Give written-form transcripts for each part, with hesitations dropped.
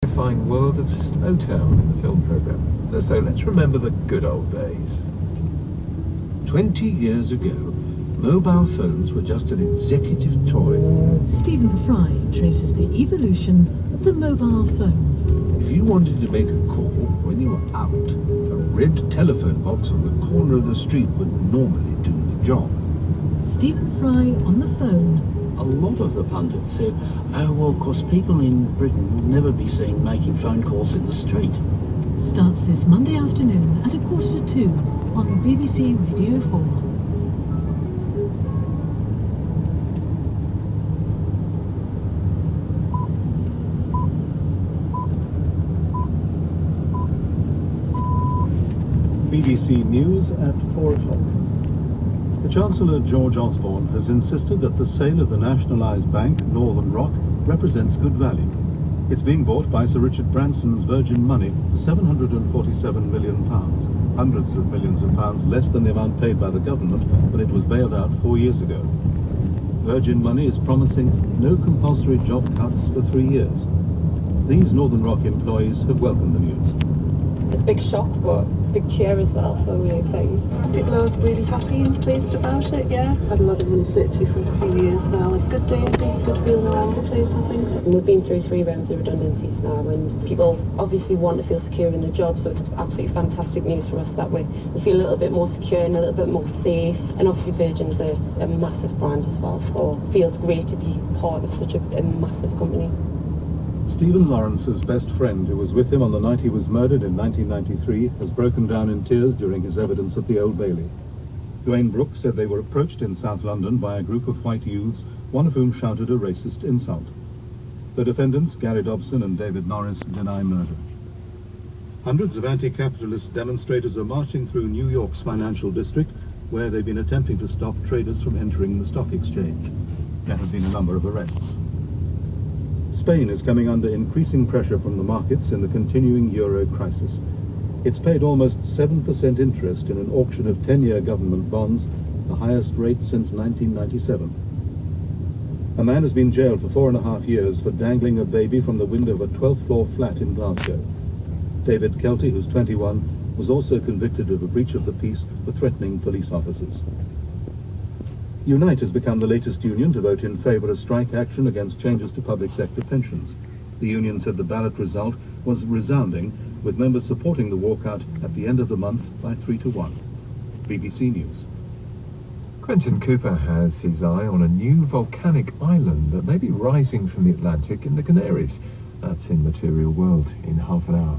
Fine world of Snowtown in the film programme. So let's remember the good old days. 20 years ago, mobile phones were just an executive toy. Stephen Fry traces the evolution of the mobile phone. If you wanted to make a call when you were out, a red telephone box on the corner of the street would normally do the job. Stephen Fry on the phone. A lot of the pundits said, oh, well, of course, people in Britain will never be seen making phone calls in the street. Starts this Monday afternoon at 1:45 on BBC Radio 4. BBC News at 4 o'clock. The Chancellor, George Osborne, has insisted that the sale of the nationalised bank, Northern Rock, represents good value. It's being bought by Sir Richard Branson's Virgin Money for £747 million, hundreds of millions of pounds less than the amount paid by the government when it was bailed out 4 years ago. Virgin Money is promising no compulsory job cuts for 3 years. These Northern Rock employees have welcomed the news. It's a big shock, but big cheer as well, so really exciting. People are really happy and pleased about it, yeah. Had a lot of uncertainty for a few years now. It's a good day, good feeling around the place, I think. And we've been through 3 rounds of redundancies now, and people obviously want to feel secure in the job, so it's absolutely fantastic news for us that we feel a little bit more secure and a little bit more safe. And obviously Virgin's a massive brand as well, so it feels great to be part of such a massive company. Stephen Lawrence's best friend, who was with him on the night he was murdered in 1993, has broken down in tears during his evidence at the Old Bailey. Dwayne Brooks said they were approached in South London by a group of white youths, one of whom shouted a racist insult. The defendants, Gary Dobson and David Norris, deny murder. Hundreds of anti-capitalist demonstrators are marching through New York's financial district, where they've been attempting to stop traders from entering the stock exchange. There have been a number of arrests. Spain is coming under increasing pressure from the markets in the continuing euro crisis. It's paid almost 7% interest in an auction of 10-year government bonds, the highest rate since 1997. A man has been jailed for 4.5 years for dangling a baby from the window of a 12th floor flat in Glasgow. David Kelty, who's 21, was also convicted of a breach of the peace for threatening police officers. Unite has become the latest union to vote in favour of strike action against changes to public sector pensions. The union said the ballot result was resounding, with members supporting the walkout at the end of the month by 3-1. BBC News. Quentin Cooper has his eye on a new volcanic island that may be rising from the Atlantic in the Canaries. That's in Material World in half an hour.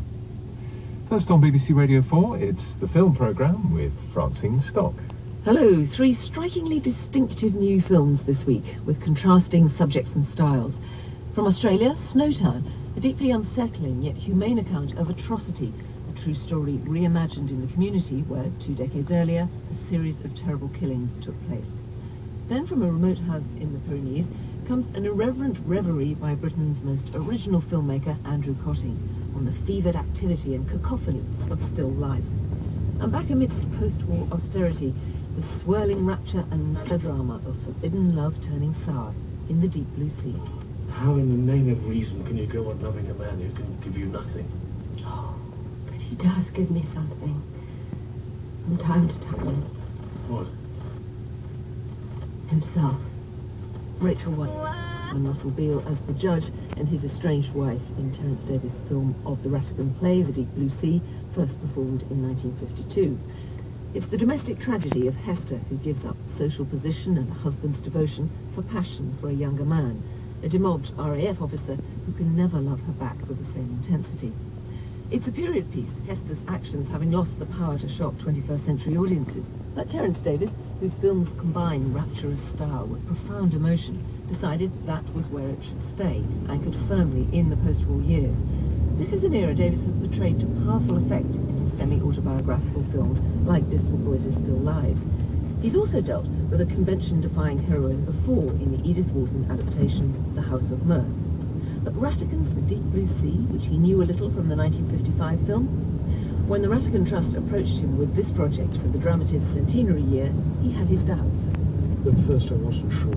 First on BBC Radio 4, it's the film programme with Francine Stock. Hello, 3 strikingly distinctive new films this week, with contrasting subjects and styles. From Australia, Snowtown, a deeply unsettling yet humane account of atrocity, a true story reimagined in the community where, 2 decades earlier, a series of terrible killings took place. Then from a remote house in the Pyrenees comes an irreverent reverie by Britain's most original filmmaker, Andrew Cotting, on the fevered activity and cacophony of still life. And back amidst post-war austerity, the swirling rapture and melodrama of forbidden love turning sour in the deep blue sea. How in the name of reason can you go on loving a man who can give you nothing? Oh, but he does give me something. From time to time. What? Himself. Rachel White and Russell Beale as the judge and his estranged wife in Terence Davies' film of the Rattigan play, The Deep Blue Sea, first performed in 1952. It's the domestic tragedy of Hester, who gives up social position and a husband's devotion for passion for a younger man, a demobbed RAF officer who can never love her back with the same intensity. It's a period piece, Hester's actions having lost the power to shock 21st century audiences. But Terence Davies, whose films combine rapturous style with profound emotion, decided that was where it should stay, anchored firmly in the post-war years. This is an era Davies has portrayed to powerful effect in his semi-autobiographical films like Distant Voices, Still Lives. He's also dealt with a convention-defying heroine before in the Edith Wharton adaptation The House of Mirth. But Rattigan's The Deep Blue Sea, which he knew a little from the 1955 film, when the Rattigan Trust approached him with this project for the dramatist's centenary year, he had his doubts. At first I wasn't sure.